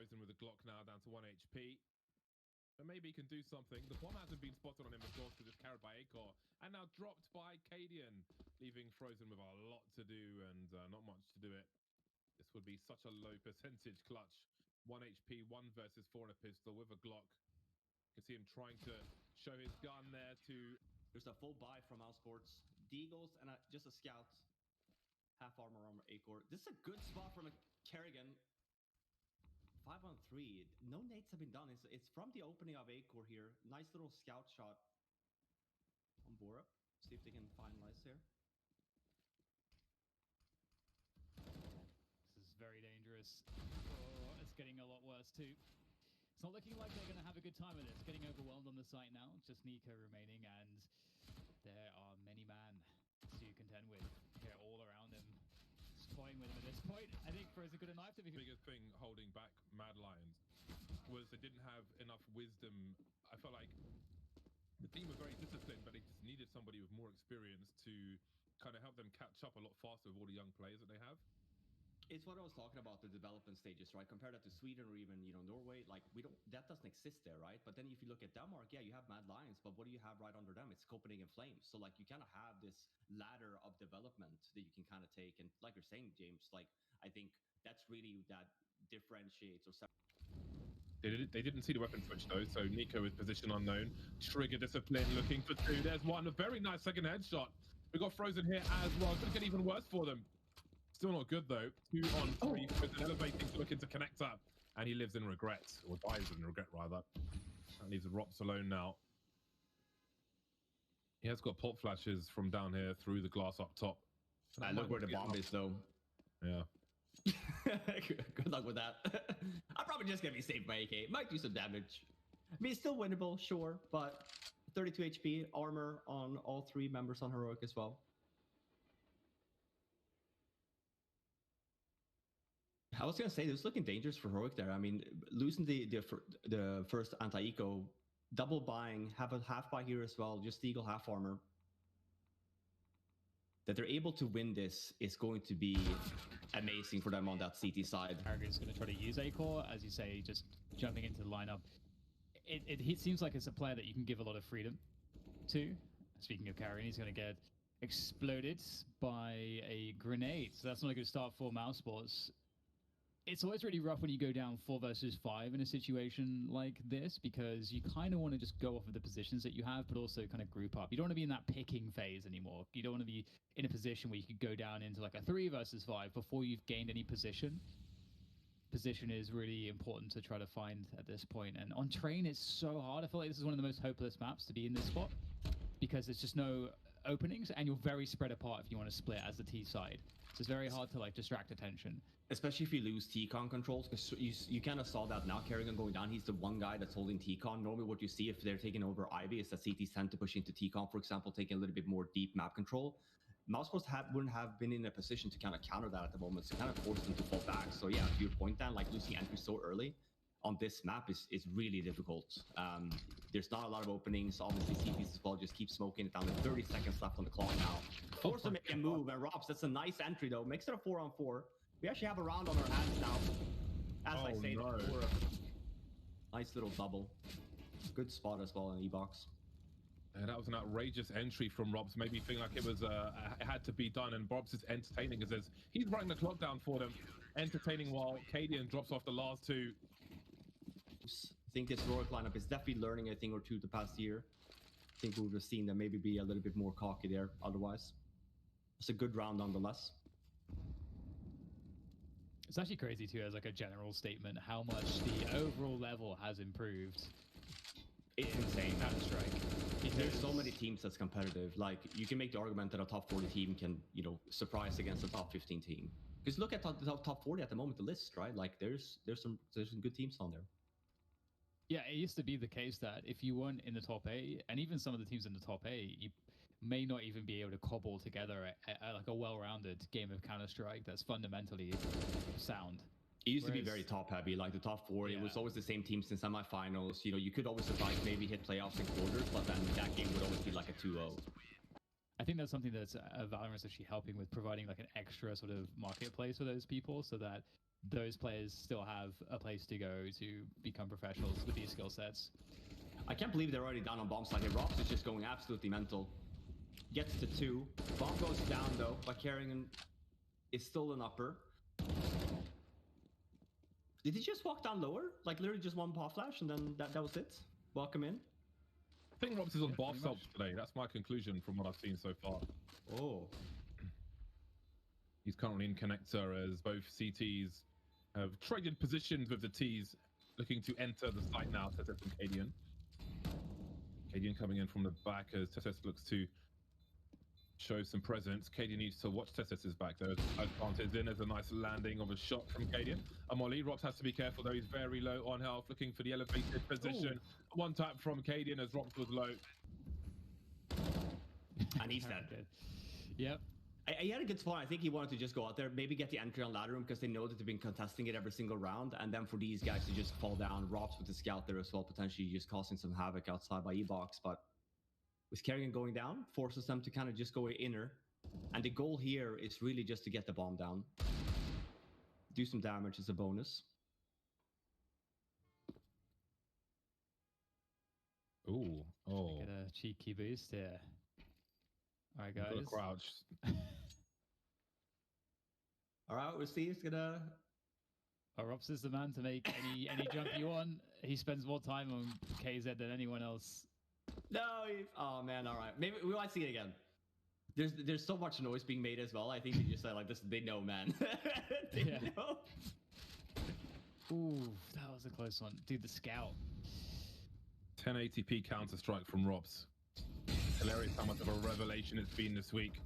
Frozen with a Glock now down to 1 HP. But maybe he can do something. The bomb hasn't been spotted on him, of course, because it's carried by Acor. And now dropped by Cadian, leaving Frozen with a lot to do and not much to do it. This would be such a low percentage clutch. 1 HP, 1 versus 4 in a pistol with a Glock. You can see him trying to show his gun there to... There's a full buy from Mousesports. Deagles and just a scout. Half armor on Acor. This is a good spot from a Kerrigan. 5 on 3. No nades have been done. It's from the opening of Acor here. Nice little scout shot on Bora. See if they can finalize here. This is very dangerous. Oh, it's getting a lot worse too. It's not looking like they're going to have a good time with this. Getting overwhelmed on the site now. Just Niko remaining, and there are many man to contend with. They're all around him. Toying with him at this point. I think Frozen could have knifed him. The biggest thing holding back Mad Lions was they didn't have enough wisdom. I felt like the team were very disciplined, but they just needed somebody with more experience to kind of help them catch up a lot faster with all the young players that they have. It's what I was talking about, the development stages, right? Compare that to Sweden or even, Norway, like that doesn't exist there, right? But then if you look at Denmark, yeah, you have Mad Lions, but what do you have right under them? It's Copenhagen Flames. So like you kind of have this ladder of development that you can kind of take. And like you're saying, James, like I think that's really that differentiates or They didn't see the weapon switch though, so Niko is position unknown. Trigger discipline looking for 2. There's one, a very nice second headshot. We got Frozen here as well. It's going to get even worse for them. Still not good though. 2 on 3 with an elevating to look into connector, and he lives in regret, or dies in regret rather. That leaves Rops alone now. He has got pop flashes from down here through the glass up top. I look where the bomb is though. Yeah. Good luck with that. I'm probably just gonna be saved by AK. Might do some damage. I mean, it's still winnable, sure, but 32 HP, armor on all 3 members on heroic as well. I was gonna say this is looking dangerous for heroic there. I mean, losing the first anti-eco, double buying, have a half buy here as well, just eagle half armor. That they're able to win this is going to be amazing for them on that CT side. Arrogant's going to try to use Acor, as you say, just jumping into the lineup. It seems like it's a player that you can give a lot of freedom to. Speaking of Carrion, he's going to get exploded by a grenade, so that's not a good start for Mousesports. It's always really rough when you go down 4 versus 5 in a situation like this, because you kind of want to just go off of the positions that you have, but also kind of group up. You don't want to be in that picking phase anymore. You don't want to be in a position where you could go down into like a 3 versus 5 before you've gained any position. Position is really important to try to find at this point. And on train, it's so hard. I feel like this is one of the most hopeless maps to be in this spot, because there's just no openings, and you're very spread apart if you want to split as the T side. So it's very hard to like distract attention. Especially if you lose T-Con controls, because you kind of saw that now. Kerrigan going down, he's the one guy that's holding T-Con. Normally what you see if they're taking over Ivy is that CTs tend to push into T-Con, for example, taking a little bit more deep map control. Mousesports wouldn't have been in a position to kind of counter that at the moment, so kind of forced them to fall back. So yeah, to your point, Dan, like losing entry so early on this map is really difficult. There's not a lot of openings. Obviously, CTs as well just keep smoking it down. There's 30 seconds left on the clock now. Forced to make a move, and Robs, that's a nice entry though. Makes it a 4-on-4. We actually have a round on our hands now. As I say, no. Nice little double. Good spot as well in E-box. And that was an outrageous entry from Robs, made me think like it was it had to be done, and Robs is entertaining as he's running the clock down for them, entertaining while Cadian drops off the last 2. I think this heroic lineup is definitely learning a thing or two the past year. I think we would have seen them maybe be a little bit more cocky there otherwise. It's a good round nonetheless. It's actually crazy too, as like a general statement, how much the overall level has improved. It's insane. Counter-Strike. There's so many teams that's competitive. Like you can make the argument that a top 40 team can, surprise against a top 15 team. Because look at the top 40 at the moment, the list, right? Like there's some good teams on there. Yeah, it used to be the case that if you weren't in the top 8, and even some of the teams in the top 8, you may not even be able to cobble together like a well-rounded game of Counter-Strike that's fundamentally sound. It used to be very top-heavy, like the top 4. Yeah. It was always the same teams in semifinals. You could always survive, maybe hit playoffs and quarters, but then that game would always be like a 2-0. I think that's something that's Valorant's actually helping with, providing like an extra sort of marketplace for those people, so that those players still have a place to go to become professionals with these skill sets. I can't believe they're already down on bomb side here. Rox is just going absolutely mental. Gets to 2. Bomb goes down though, but Carrigan is still an upper. Did he just walk down lower? Like literally just one paw flash and then that was it? Welcome in. I think Robs is on bar pretty self much. today. That's my conclusion from what I've seen so far. Oh. He's currently in connector as both CTs have traded positions with the Ts, looking to enter the site now. Tesses and Cadian. Cadian coming in from the back as Tesses looks to show some presence. Cadian needs to watch Tesses's back though. As planted in, there's a nice landing of a shot from Cadian. Molly, Rox has to be careful though. He's very low on health, looking for the elevated position. Ooh. One tap from Cadian as Rox was low. And he's dead. Good. Yep. He had a good spot. I think he wanted to just go out there, maybe get the entry on ladder room because they know that they've been contesting it every single round. And then for these guys to just fall down, Robs with the scout there as well, potentially just causing some havoc outside by E-Box. But with Carrigan going down, forces them to kind of just go inner. And the goal here is really just to get the bomb down. Do some damage as a bonus. Ooh, oh. Get a cheeky boost here. All right, Got a guys. crouch. All right, we'll see. It's gonna. Rops is the man to make any jump you want. He spends more time on KZ than anyone else. No. Oh man. All right. Maybe we might see it again. There's so much noise being made as well. I think they just said like this. They know, man. They know. Ooh, that was a close one, dude. The scout. 1080p counter strike from Robs. Hilarious how much of a revelation it's been this week.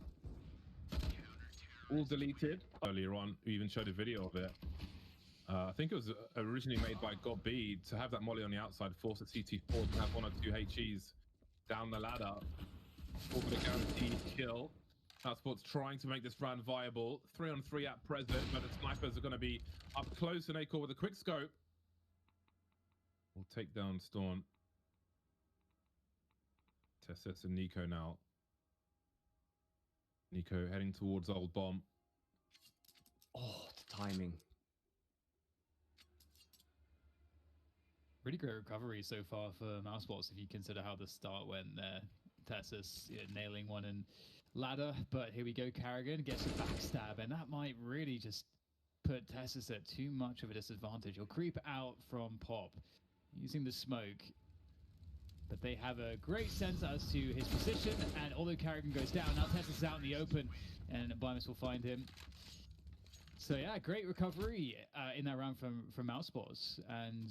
All deleted earlier on. We even showed a video of it. I think it was originally made by GodB to have that molly on the outside, force the CT4 to have 1 or 2 HEs down the ladder. For the guaranteed kill. Mousesports trying to make this round viable. 3-on-3 at present, but the snipers are going to be up close and Acor with a quick scope. We'll take down Storm. Tesses and Niko now. Niko heading towards Old Bomb. Oh, the timing. Really great recovery so far for Mousesports if you consider how the start went there. Tessus nailing one in ladder, but here we go. Carrigan gets a backstab, and that might really just put Tessus at too much of a disadvantage. He'll creep out from Pop using the smoke, but they have a great sense as to his position, and although Carrigan goes down, now Tessus is out in the open, and Bimus will find him. So yeah, great recovery in that round from Mousesports, and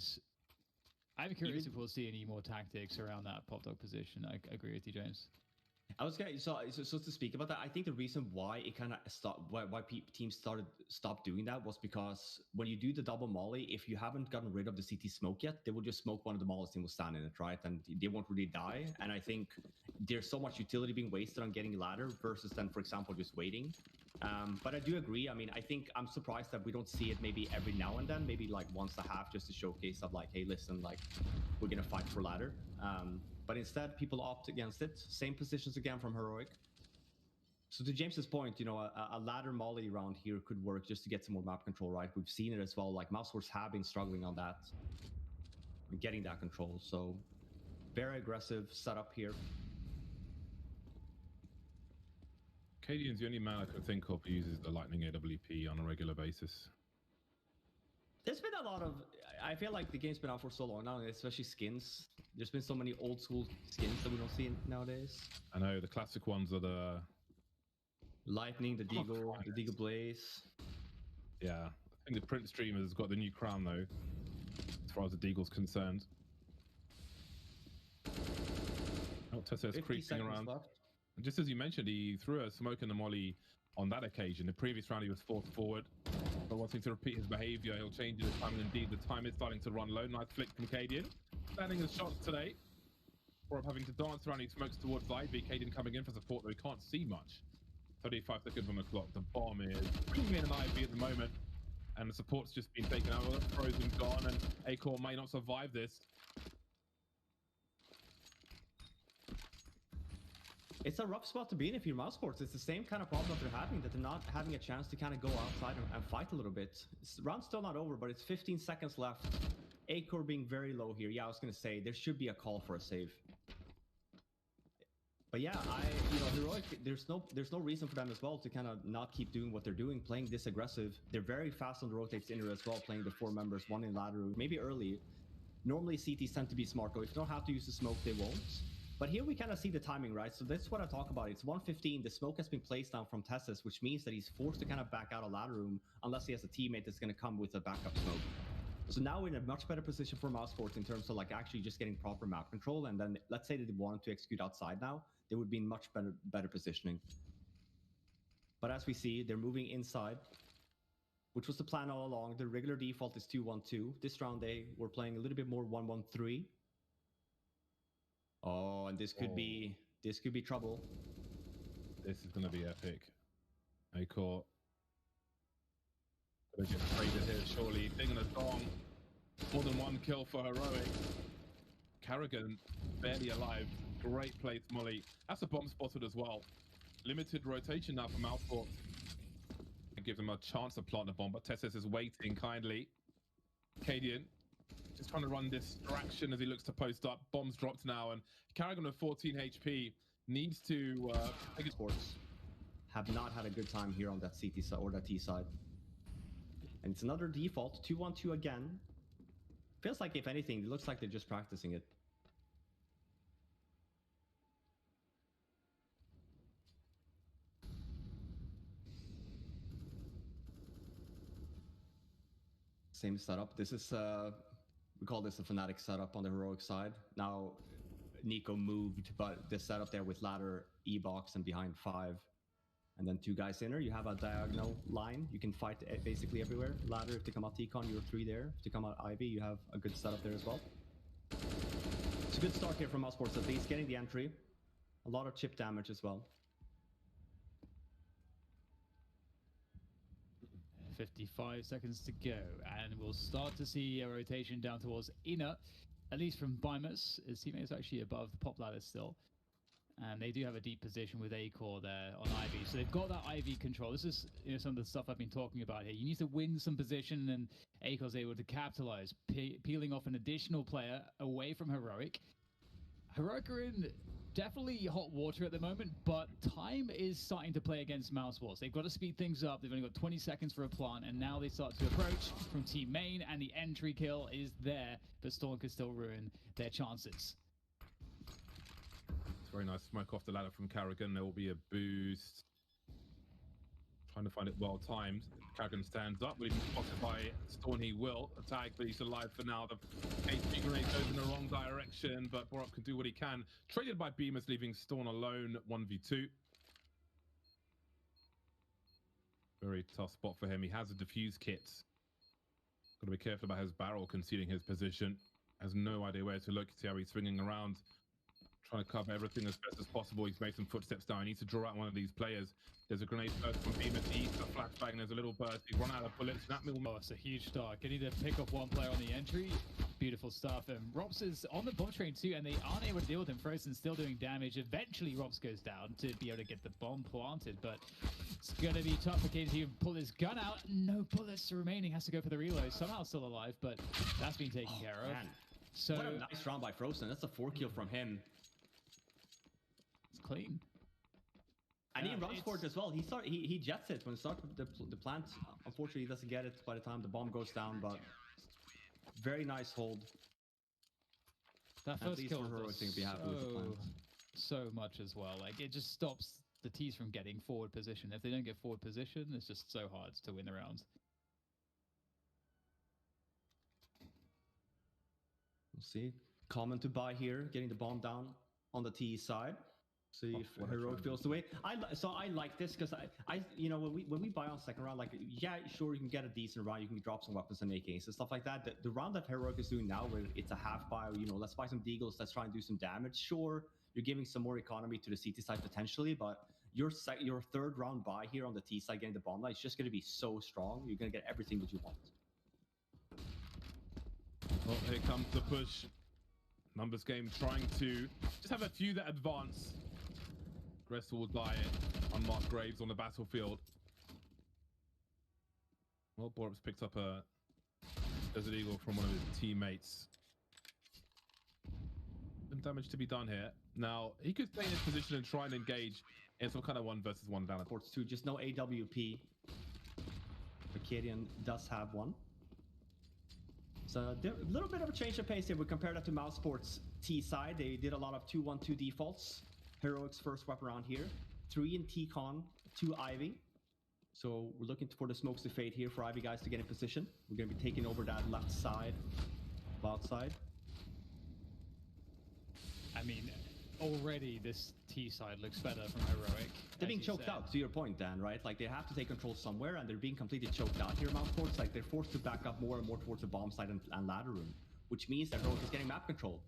I'm curious if we'll see any more tactics around that pop dog position. I agree with you, James. I was gonna so to speak about that. I think the reason why it kind of stopped, why teams stopped doing that was because when you do the double molly, if you haven't gotten rid of the CT smoke yet, they will just smoke one of the mollies and will stand in it, right? And they won't really die. And I think there's so much utility being wasted on getting ladder versus then, for example, just waiting. But I do agree. I mean, I think I'm surprised that we don't see it maybe every now and then, maybe like once a half, just to showcase of like, hey, listen, like we're gonna fight for ladder. But instead, people opt against it. Same positions again from Heroic. So to James's point, you know, a ladder molly round here could work just to get some more map control, right? We've seen it as well. Like Mousesports have been struggling on that, getting that control. So very aggressive setup here. Cadian's the only man I could think of who uses the Lightning AWP on a regular basis. There's been a lot of, I feel like the game's been out for so long now, and especially skins. There's been so many old school skins that we don't see nowadays. I know the classic ones are the Lightning, the Deagle Blaze. Yeah, I think the Prince Streamer's got the new crown though, as far as the Deagle's concerned. Oh, Tesso's creeping around. Left. And just as you mentioned, he threw a smoke and a molly on that occasion. The previous round he was forced forward. But wanting to repeat his behavior, he'll change it this time, and indeed the time is starting to run low. Nice flick from Cadian. Landing his shots today. Or having to dance around, he smokes towards Ivy. Cadian coming in for support, though he can't see much. 35 seconds on the clock. The bomb is bringing in an Ivy at the moment. And the support's just been taken out. Frozen gone, and Acor may not survive this. It's a rough spot to be in if you're Mousesports. It's the same kind of problem that they're having, that they're not having a chance to kind of go outside and fight a little bit. Round's still not over, but it's 15 seconds left. Acor being very low here. Yeah, I was going to say, there should be a call for a save. But yeah, Heroic, there's no reason for them as well to kind of not keep doing what they're doing, playing this aggressive. They're very fast on the rotates inner as well, playing the 4 members, 1 in ladder, maybe early. Normally CTs tend to be smart though. If they don't have to use the smoke, they won't. But here we kind of see the timing, right? So that's what I talk about. It's 1:15. The smoke has been placed down from Tessus, which means that he's forced to kind of back out of ladder room unless he has a teammate that's going to come with a backup smoke. So now we're in a much better position for Mousesports in terms of like actually just getting proper map control. And then let's say that they wanted to execute outside now, they would be in much better positioning. But as we see, they're moving inside, which was the plan all along. The regular default is 2-1-2. This round we're playing a little bit more 1-1-3. Oh, and this could be trouble. This is going to be epic. Acor gonna get traded here surely. Thing and a song. More than 1 kill for Heroic. Karrigan barely alive. Great place, Molly. That's a bomb spotted as well. Limited rotation now for Mousesports. It gives him a chance to plant the bomb, but Tessus is waiting kindly. Cadian just trying to run distraction as he looks to post up. Bombs dropped now, and Karrigan with 14 HP needs to Sports have not had a good time here on that CT side or that T side. And it's another default, 2-1-2 again. Feels like if anything, it looks like they're just practicing it. Same setup. This is we call this a fnatic setup on the Heroic side. Now Niko moved, but the setup there with ladder, E-box, and behind 5. And then 2 guys inner. You have a diagonal line. You can fight basically everywhere. Ladder, if they come out T-Con, you're 3 there. If they come out Ivy, you have a good setup there as well. It's a good start here from Mousesports, at least getting the entry. A lot of chip damage as well. 55 seconds to go, and we'll start to see a rotation down towards Ina, at least from Bimus. His teammate is actually above the pop ladder still. And they do have a deep position with Acor there on Ivy. So they've got that Ivy control. This is some of the stuff I've been talking about here. You need to win some position, and Acor's able to capitalize, peeling off an additional player away from Heroic. Heroic are in definitely hot water at the moment, but time is starting to play against Mousesports. They've got to speed things up. They've only got 20 seconds for a plant, and now they start to approach from team main, and the entry kill is there, but Storm could still ruin their chances. Very nice smoke off the ladder from Karrigan. There will be a boost. Trying to find it well timed. Karrigan stands up. Will he be spotted by Storm? He will. A tag, but he's alive for now. The HP grenade goes in the wrong direction, but Borup can do what he can. Traded by Beamers, leaving Storm alone 1v2. Very tough spot for him. He has a defuse kit. Got to be careful about his barrel concealing his position. Has no idea where to look. See how he's swinging around, trying to cover everything as best as possible. He's made some footsteps down. He needs to draw out one of these players. There's a grenade burst from Beamer. He's a flashbang, and there's a little burst. He's run out of bullets. Oh, it's a huge start. Can either pick off one player on the entry. Beautiful stuff. And Rops is on the bomb train too, and they aren't able to deal with him. Frozen still doing damage. Eventually, Rops goes down to be able to get the bomb planted, but it's going to be tough for KD to even pull his gun out. No bullets remaining. Has to go for the reload. Somehow still alive, but that's been taken care of. Man. So what a nice round by Frozen. That's a 4 kill from him. It's clean. And he runs for it as well. He jets it when it starts the plant. Unfortunately, he doesn't get it by the time the bomb goes down, but very nice hold. That first kill was so much as well. Like, it just stops the T's from getting forward position. If they don't get forward position, it's just so hard to win the rounds. We'll see. Common to buy here, getting the bomb down on the T side. See if Heroic feels the way. I like this because when we buy on second round, like, yeah, sure, you can get a decent round, you can drop some weapons and AKs and stuff like that. The round that Heroic is doing now, where it's a half buy, let's buy some deagles, let's try and do some damage. Sure, you're giving some more economy to the CT side potentially, but your third round buy here on the T side, getting the bomb line, is just going to be so strong. You're going to get everything that you want. Well, here comes the push. Numbers game trying to just have a few that advance. Rest will die unmarked graves on the battlefield. Well, Borup's picked up a Desert Eagle from one of his teammates. Some damage to be done here. Now, he could stay in his position and try and engage in some kind of 1 versus 1 down. Ports 2, just no AWP. Arcadian does have one. So a little bit of a change of pace here. We compare that to Mousesports T side. They did a lot of 2-1-2 defaults. Heroic's first swipe around here. 3 in T-Con, 2 Ivy. So we're looking for the smokes to fade here for Ivy guys to get in position. We're going to be taking over that left side, outside. I mean, already this T side looks better from Heroic. They're being choked out, to your point, Dan, right? Like, they have to take control somewhere, and they're being completely choked out here, Mousesports. Like, they're forced to back up more and more towards the bomb side and ladder room, which means that Heroic is getting map control.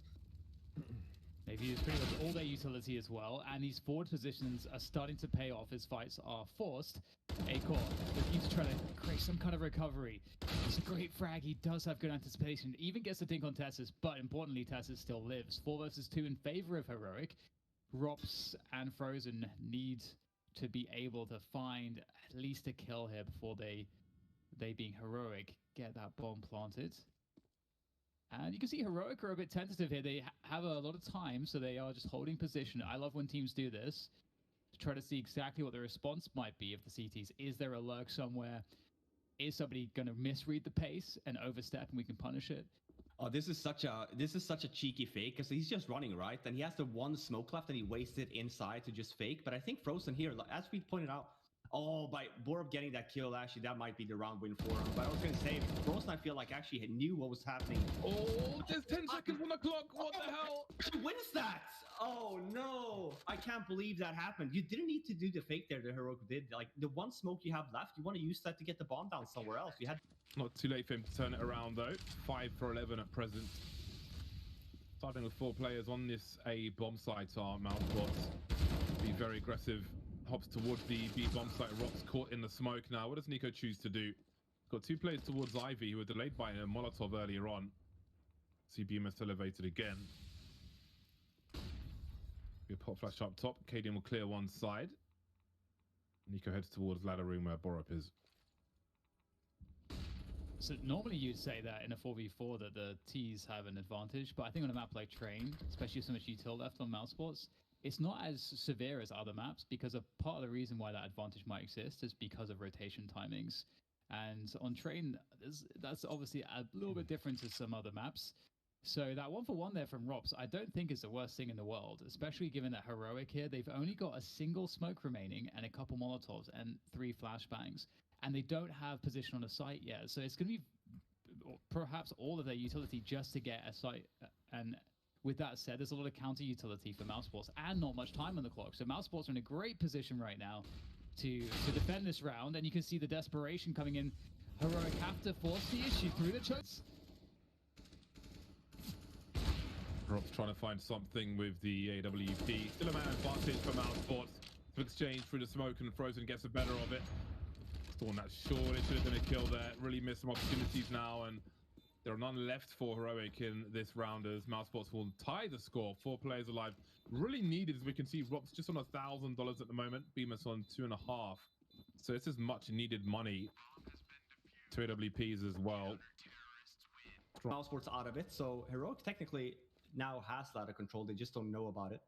They've used pretty much all their utility as well, and these forward positions are starting to pay off as fights are forced. Acor looking to try to create some kind of recovery. It's a great frag. He does have good anticipation. Even gets a dink on Tessus, but importantly, Tessus still lives. 4 versus 2 in favor of Heroic. Rops and Frozen need to be able to find at least a kill here before they being Heroic, get that bomb planted. And you can see Heroic are a bit tentative here. They have a lot of time, so they are just holding position. I love when teams do this, to try to see exactly what the response might be of the CTs. Is there a lurk somewhere? Is somebody going to misread the pace and overstep and we can punish it? Oh, this is such a cheeky fake, because he's just running, right? And he has the 1 smoke left and he wasted inside to just fake. But I think Frozen here, as we pointed out, oh, by Borup getting that kill, actually, that might be the round win for him. But I was going to say, Frozen, I feel like, actually knew what was happening. Oh, there's 10 seconds on the clock. What the hell? He wins that. Oh, no. I can't believe that happened. You didn't need to do the fake there, the Heroic did. Like, the 1 smoke you have left, you want to use that to get the bomb down somewhere else. You had... Not too late for him to turn it around, though. 5 for 11 at present. Starting with 4 players on this A bomb site are Mousesports. Be very aggressive. Hops towards the B bomb site. Rock's caught in the smoke now. What does niko choose to do? Got 2 players towards Ivy who were delayed by a Molotov earlier on. See BMS elevated again. Be a pop flash up top. Cadian will clear one side. niko heads towards ladder room where Borup is. So normally you'd say that in a 4v4 that the T's have an advantage, but I think on a map like Train, especially with so much util left on Mousesports, it's not as severe as other maps, because a part of the reason why that advantage might exist is because of rotation timings. And on Train, that's obviously a little bit different to some other maps. So that 1-for-1 there from Rops, I don't think is the worst thing in the world, especially given that Heroic here, they've only got a single smoke remaining and a couple Molotovs and 3 flashbangs. And they don't have position on a site yet. So it's going to be perhaps all of their utility just to get a site. And with that said, there's a lot of counter utility for Mousesports and not much time on the clock. So Mousesports are in a great position right now to defend this round. And you can see the desperation coming in. Heroic have to force the issue through the chokes. Rob's trying to find something with the AWP. Still a man advantage for Mousesports. Exchange through the smoke, and Frozen gets the better of it. That surely should have been a kill there. Really missed some opportunities now, and there are none left for Heroic in this round as Mousesports will tie the score. 4 players alive. Really needed, as we can see, Rob's just on $1,000 at the moment. Bemis on 2.5. So this is much needed money. 2 AWPs as well. Mousesports out of it, so Heroic technically now has ladder control. They just don't know about it.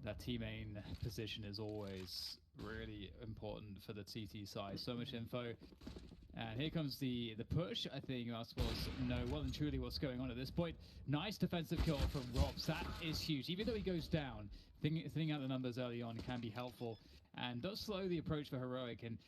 That T-main position is always really important for the TT side. So much info. And here comes the push. I think Mousesports know well and truly what's going on at this point. Nice defensive kill from Robs. That is huge. Even though he goes down, thinking out the numbers early on can be helpful. And does slow the approach for Heroic. And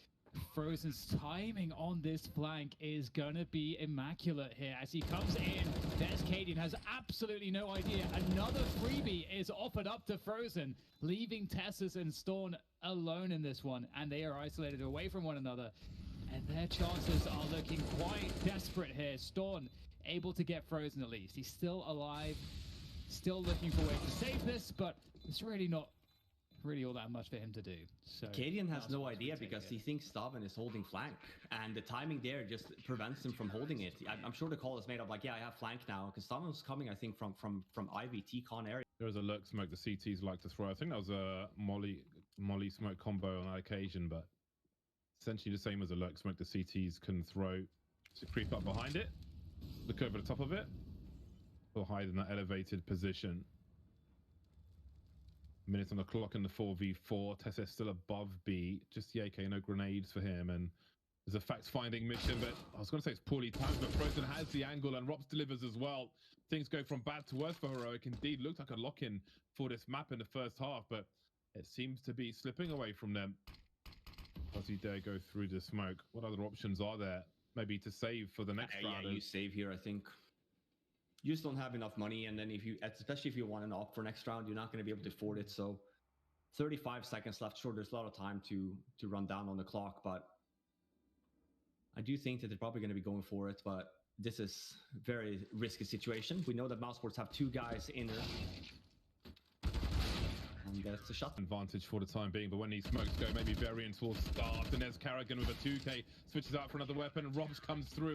Frozen's timing on this flank is going to be immaculate here as he comes in. There's Cadian, has absolutely no idea. Another freebie is offered up to Frozen, leaving Tessus and Storm alone in this one. And they are isolated away from one another. And their chances are looking quite desperate here. Storm able to get Frozen at least. He's still alive, still looking for ways to save this, but it's really not really all that much for him to do. So Cadian has no Mousesports idea retake because it. he thinks Staven is holding flank, and the timing there just prevents him from holding it. I'm sure the call is made up like, yeah, I have flank now, because Staven was coming, I think, from Ivy T-Con area. There was a lurk smoke the CTs like to throw. I think that was a Molly smoke combo on that occasion, but essentially the same as a lurk smoke the CTs can throw to creep up behind it, look over the top of it, or hide in that elevated position. Minutes on the clock in the 4v4. Tessa still above B. Just Yake, no grenades for him. And there's a fact-finding mission, but I was going to say it's poorly timed, but Frozen has the angle and Rops delivers as well. Things go from bad to worse for Heroic. Indeed, looked like a lock-in for this map in the first half, but it seems to be slipping away from them. Does he dare go through the smoke? What other options are there? Maybe to save for the next round. Yeah, you save here, I think. You just don't have enough money, and then especially if you want an op for next round, you're not going to be able to afford it. So 35 seconds left. Sure, there's a lot of time to run down on the clock, but I do think that they're probably going to be going for it, but this is a very risky situation. We know that Mousesports have 2 guys in there. And that's a shot. Advantage for the time being, but when these smokes go, maybe variants will start. And there's Carrigan with a 2K, switches out for another weapon. Robs comes through.